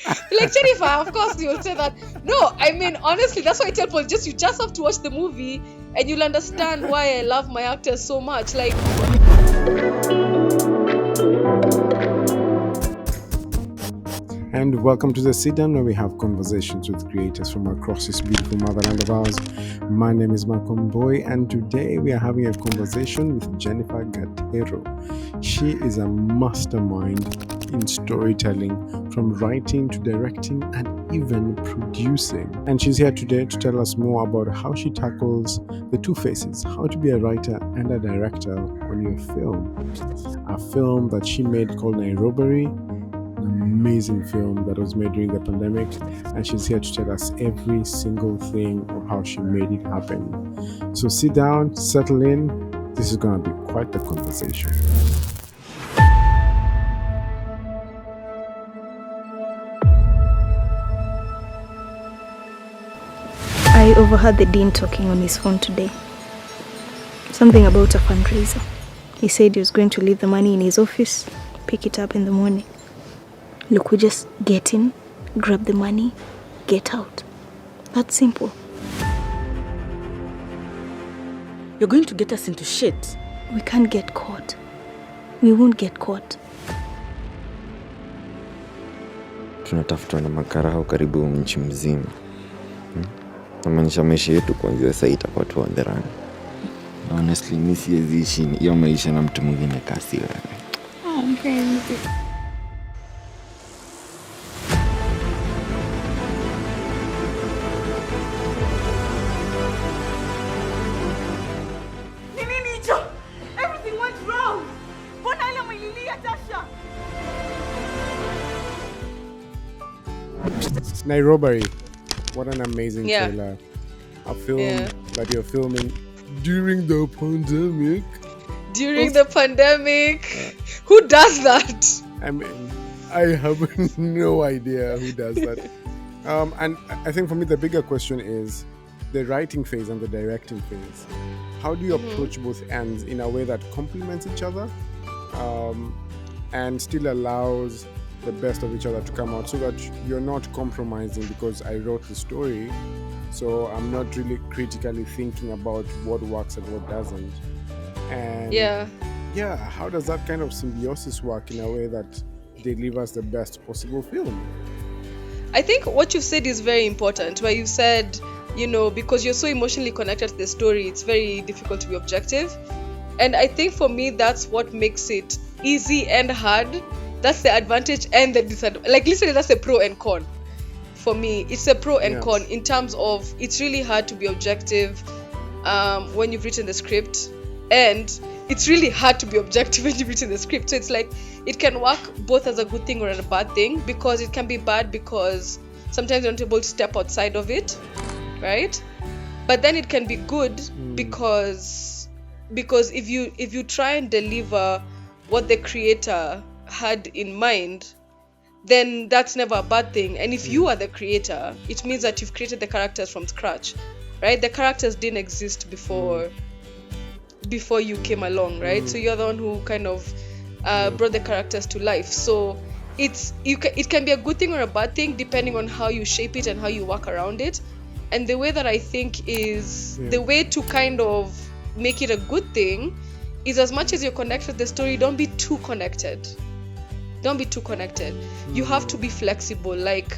Like Jennifer, of course you'll say that. No, I mean honestly, that's why I tell people you just have to watch the movie and you'll understand why I love my actors so much. Like And welcome to the sit down where we have conversations with creators from across this beautiful motherland of ours. My name is Malcolm Boy, and today we are having a conversation with Jennifer Gatero. She is a mastermind in storytelling, from writing to directing and even producing. And she's here today to tell us more about how she tackles the two faces, how to be a writer and a director on your film. A film that she made called Nairobi, an amazing film that was made during the pandemic, and she's here to tell us every single thing of how she made it happen. So sit down, settle in. This is going to be quite the conversation. I overheard the dean talking on his phone today. Something about a fundraiser. He said he was going to leave the money in his office, pick it up in the morning. Look, we just get in, grab the money, get out. That's simple. You're going to get us into shit. We can't get caught. We won't get caught. Tunatafutwa na makarao karibu nchi mzima. Namaanisha maisha yetu kuanzia sasa itakuwa tu on the run. Honestly, mimi siwezi ishi hiyo maisha na mtu mwingine kasi wewe. Mpenzi. Nini hicho? Everything went wrong. Mbona ile mwililia Tasha? Nairobi, what an amazing Yeah. trailer. A film Yeah. that you're filming during the pandemic. during the pandemic. Who does that? I mean, I have no idea who does that. And I think for me, the bigger question is the writing phase and the directing phase. How do you approach both ends in a way that complements each other and still allows the best of each other to come out, so that you're not compromising because I wrote the story, so I'm not really critically thinking about what works and what doesn't. And Yeah. how does that kind of symbiosis work in a way that delivers the best possible film? I think what you've said is very important, where you said, because you're so emotionally connected to the story, it's very difficult to be objective. And I think for me, that's what makes it easy and hard. That's the advantage and the disadvantage. Like, literally, that's a pro and con. For me, it's a pro and Yes. con in terms of it's really hard to be objective when you've written the script. And it's really hard to be objective when you've written the script. So it's like, it can work both as a good thing or a bad thing, because it can be bad because sometimes you're not able to step outside of it, right? But then it can be good because if you try and deliver what the creator had in mind, then that's never a bad thing. And if you are the creator, it means that you've created the characters from scratch, right? The characters didn't exist before you came along, right? So you're the one who kind of brought the characters to life. So it can be a good thing or a bad thing depending on how you shape it and how you work around it. And the way that I think is the way to kind of make it a good thing is, as much as you're connected with the story, don't be too connected. You have to be flexible. Like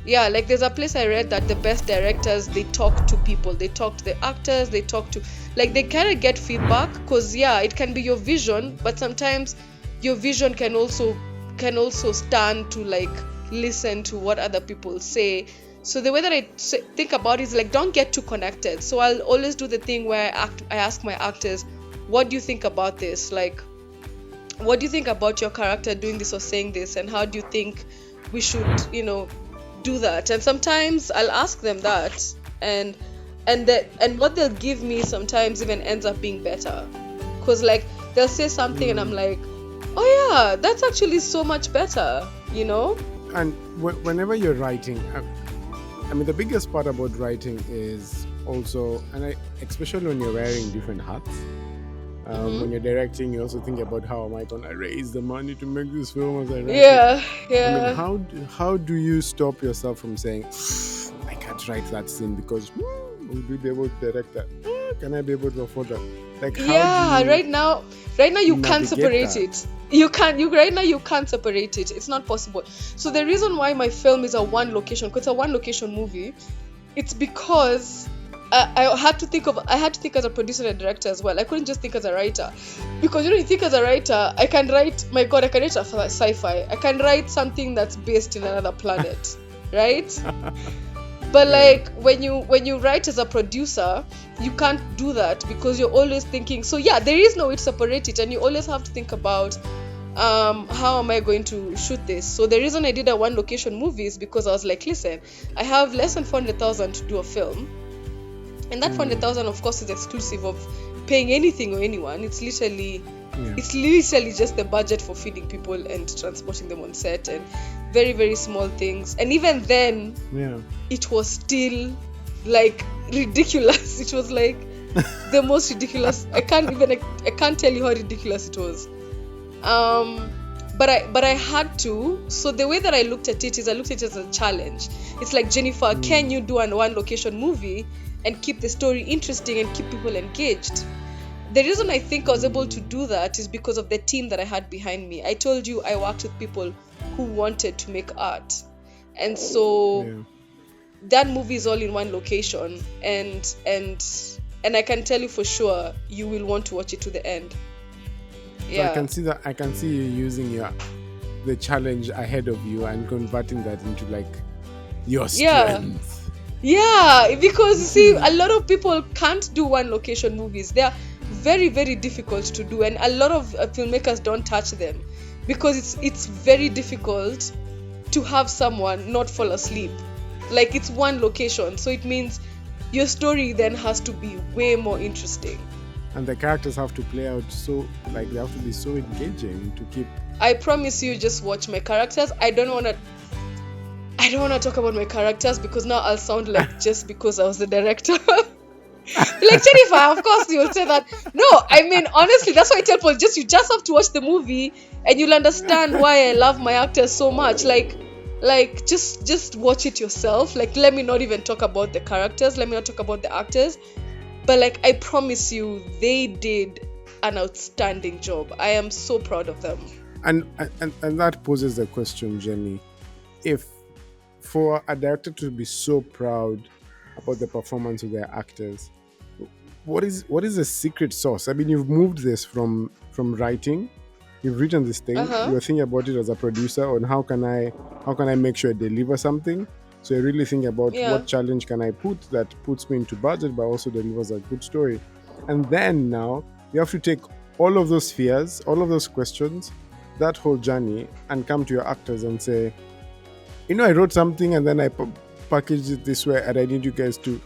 there's a place I read that the best directors, they talk to people, they talk to the actors, they kind of get feedback, because it can be your vision, but sometimes your vision can also stand to like listen to what other people say. So the way that I think about it is like, don't get too connected. So I'll always do the thing where I ask my actors, what do you think about this? Like, what do you think about your character doing this or saying this, and how do you think we should do that? And sometimes I'll ask them that, and what they'll give me sometimes even ends up being better, because like they'll say something and I'm like, oh yeah, that's actually so much better. And whenever you're writing, I mean, the biggest part about writing is also, and especially when you're wearing different hats, When you're directing, you also think about how am I gonna raise the money to make this film as I write it. Yeah, I mean, yeah. how do you stop yourself from saying, I can't write that scene because will we be able to direct that? Can I be able to afford that? Like, how Yeah, do you right now you can't navigate separate that? it. Right now you can't separate it. It's not possible. So the reason why my film is a one location, because it's a one location movie, it's because I had to think as a producer and director as well. I couldn't just think as a writer, because you think as a writer, I can write a sci-fi. I can write something that's based in another planet, right? But like when you write as a producer, you can't do that because you're always thinking. So yeah, there is no way to separate it, and you always have to think about how am I going to shoot this. So the reason I did a one location movie is because I was like, listen, I have less than 400,000 to do a film, and that 400,000 of course is exclusive of paying anything or anyone. It's literally just the budget for feeding people and transporting them on set and very, very small things. And even then, it was still like ridiculous. It was like the most ridiculous. I can't tell you how ridiculous it was. But I had to. So the way that I looked at it is I looked at it as a challenge. It's like, Jennifer, can you do a one location movie and keep the story interesting and keep people engaged? The reason I think I was able to do that is because of the team that I had behind me. I told you I worked with people who wanted to make art, and so that movie is all in one location, and I can tell you for sure you will want to watch it to the end. So I can see that. I can see you using the challenge ahead of you and converting that into like your strength. Yeah, because you see, a lot of people can't do one location movies. They are very, very difficult to do, and a lot of filmmakers don't touch them because it's very difficult to have someone not fall asleep. Like, it's one location, so it means your story then has to be way more interesting. And the characters have to play out so, like, they have to be so engaging to keep. I promise you, just watch my characters. I don't want to talk about my characters because now I'll sound like just because I was the director. Like, Jennifer, of course you'll say that. No, I mean, honestly, that's why I tell people, you just have to watch the movie and you'll understand why I love my actors so much. Like just watch it yourself. Like, let me not even talk about the characters. Let me not talk about the actors. But like, I promise you, they did an outstanding job. I am so proud of them. And that poses the question, Jenny, if for a director to be so proud about the performance of their actors, what is the secret sauce? I mean, you've moved this from writing, you've written this thing, you're thinking about it as a producer on how can I make sure I deliver something. So you really think about what challenge can I put that puts me into budget but also delivers a good story. And then now you have to take all of those fears, all of those questions, that whole journey, and come to your actors and say, I wrote something and then I packaged it this way and I need you guys to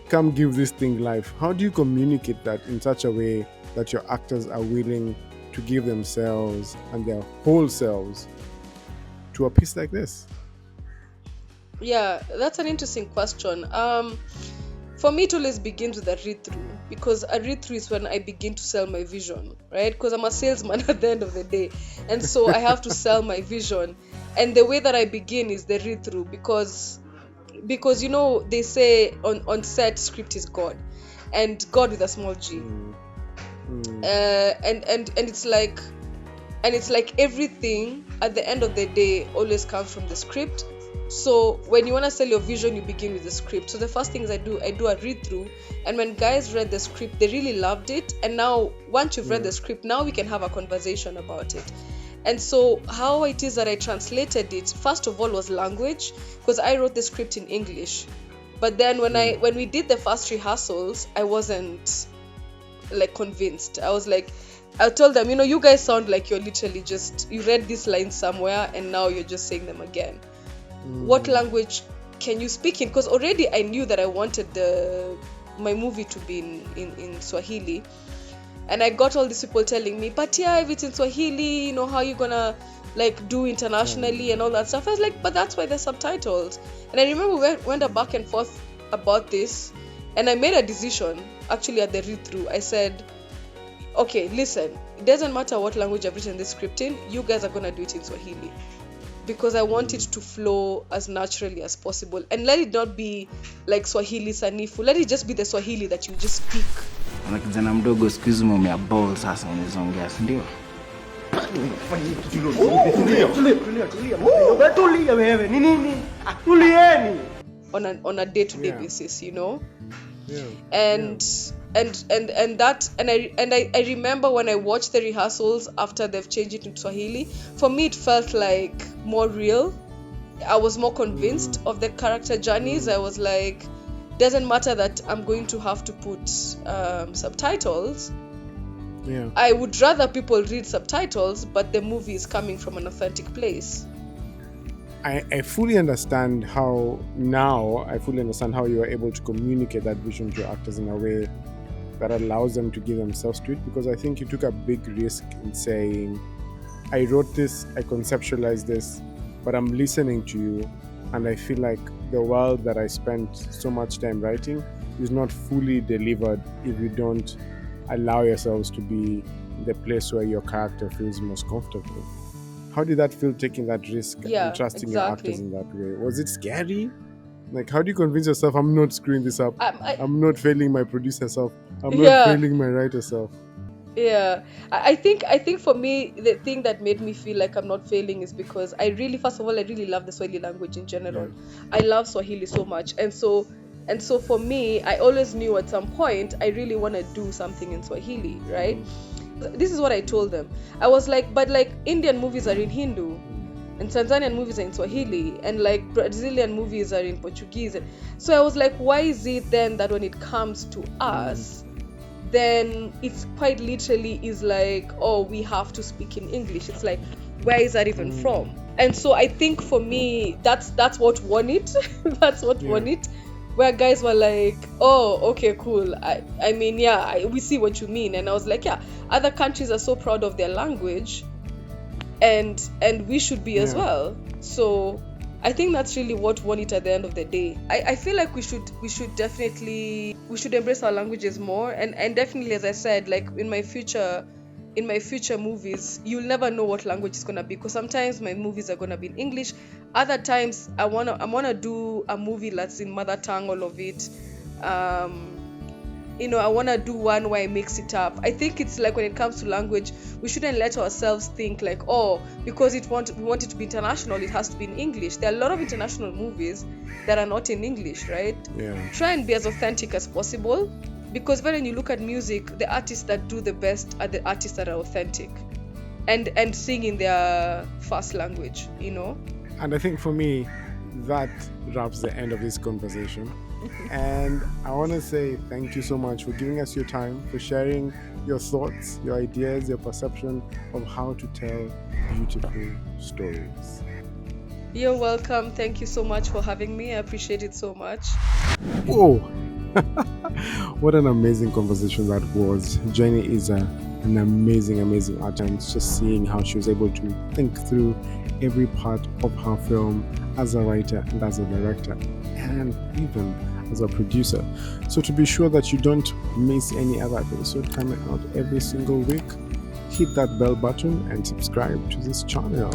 come give this thing life. How do you communicate that in such a way that your actors are willing to give themselves and their whole selves to a piece like this? Yeah, that's an interesting question. For me, it always begins with a read-through, because a read-through is when I begin to sell my vision, right? Because I'm a salesman at the end of the day, and so I have to sell my vision. And the way that I begin is the read-through, because they say on set, script is God, and God with a small g. And it's like everything at the end of the day always comes from the script. So when you want to sell your vision, you begin with the script. So the first thing is I do a read through, and when guys read the script, they really loved it. And now once you've read the script, now we can have a conversation about it. And so how it is that I translated it, first of all, was language, because I wrote the script in English. But then when we did the first rehearsals, I wasn't like convinced. I was like, I told them, you guys sound like you're literally you read this line somewhere and now you're just saying them again. What language can you speak in? Because already I knew that I wanted my movie to be in Swahili. And I got all these people telling me, but yeah, if it's in Swahili, how you gonna like do internationally and all that stuff. I was like, but that's why there's subtitles. And I remember we went back and forth about this, and I made a decision actually at the read through. I said, okay, listen, it doesn't matter what language I've written this script in, you guys are gonna do it in Swahili. Because I want it to flow as naturally as possible. And let it not be like Swahili sanifu. Let it just be the Swahili that you just speak. Una kijana mdogo siku hizi umea ball sasa unaweza ongea, si ndio? On a day-to-day basis, you know? Yeah. And I remember when I watched the rehearsals after they've changed it to Swahili, for me it felt like more real. I was more convinced of the character journeys. I was like, doesn't matter that I'm going to have to put subtitles. Yeah. I would rather people read subtitles, but the movie is coming from an authentic place. I fully understand how you are able to communicate that vision to actors in a way that allows them to give themselves to it, because I think you took a big risk in saying, I wrote this, I conceptualized this, but I'm listening to you, and I feel like the world that I spent so much time writing is not fully delivered if you don't allow yourselves to be the place where your character feels most comfortable. How did that feel, taking that risk and trusting your actors in that way? Was it scary? Like, how do you convince yourself, I'm not screwing this up? I'm not failing my producer self. I'm not failing my writer self. Yeah, I think for me, the thing that made me feel like I'm not failing is because I really, first of all, I really love the Swahili language in general. I love Swahili so much. And so for me, I always knew at some point, I really want to do something in Swahili, right? This is what I told them. I was like, but like Indian movies are in Hindu, and Tanzanian movies are in Swahili, and like Brazilian movies are in Portuguese. So I was like, why is it then that when it comes to us, then it's quite literally is like, oh, we have to speak in English. It's like, where is that even from? And so I think for me, that's what won it. That's what won it. Where guys were like, oh, okay, cool. I mean, we see what you mean. And I was like, yeah, other countries are so proud of their language, and we should be as well. So I think that's really what won it at the end of the day. I feel like we should definitely embrace our languages more, and definitely, as I said, like in my future movies, you'll never know what language is gonna be, because sometimes my movies are gonna be in English. Other times I wanna do a movie that's in mother tongue, all of it. I wanna do one where I mix it up. I think it's like when it comes to language, we shouldn't let ourselves think like, oh, because we want it to be international, it has to be in English. There are a lot of international movies that are not in English, right? Yeah. Try and be as authentic as possible. Because when you look at music, the artists that do the best are the artists that are authentic and sing in their first language, And I think for me, that wraps the end of this conversation. And I want to say thank you so much for giving us your time, for sharing your thoughts, your ideas, your perception of how to tell beautiful stories. You're welcome. Thank you so much for having me. I appreciate it so much. Whoa! What an amazing conversation that was. Jenny is an amazing artist. Just seeing how she was able to think through every part of her film as a writer and as a director, and even as a producer. So to be sure that you don't miss any other episode coming out every single week, hit that bell button and subscribe to this channel.